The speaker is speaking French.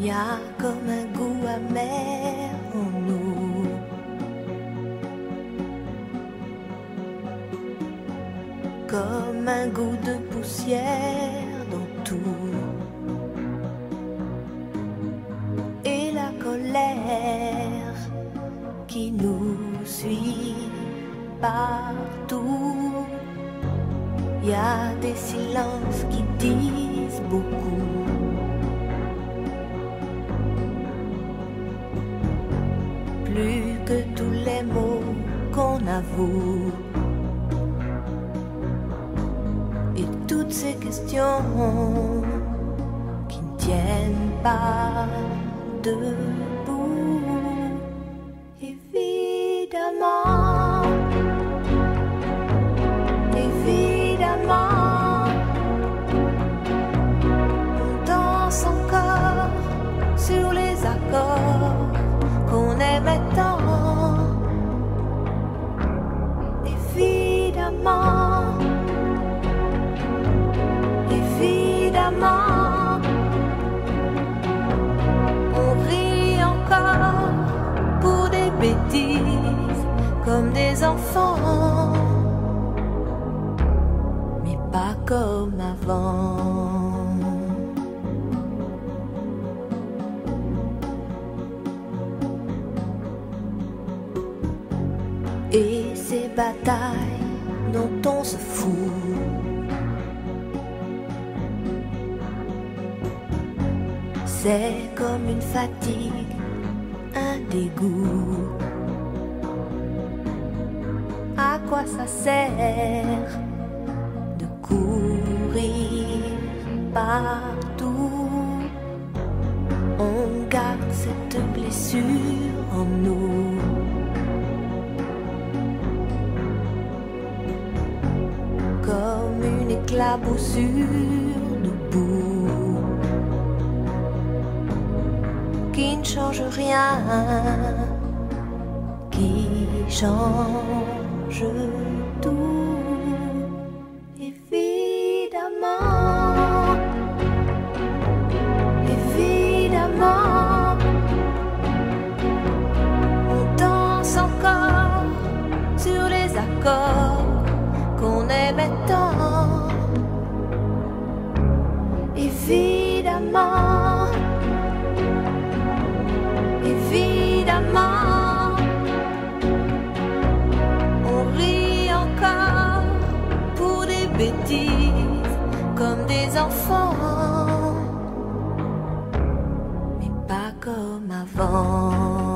y a comme un goût amer en nous. Comme un goût de poussière dans tout. Et la colère qui nous suit partout. Y a des silences qui disent beaucoup. Plus que tous les mots qu'on avoue. Et toutes ces questions qui ne tiennent pas debout. Évidemment, évidemment, on danse encore sur les accords qu'on aimait tant. Évidemment, évidemment, on rit encore pour des bêtises comme des enfants, mais pas comme avant. Et ces batailles dont on se fout, c'est comme une fatigue, un dégoût. À quoi ça sert de courir partout? On garde cette blessure en nous. Comme une éclaboussure de boue qui ne change rien, qui change tout. Évidemment, évidemment, on danse encore sur les accords qu'on aimait tant. Évidemment, évidemment, on rit encore pour des bêtises comme des enfants, mais pas comme avant.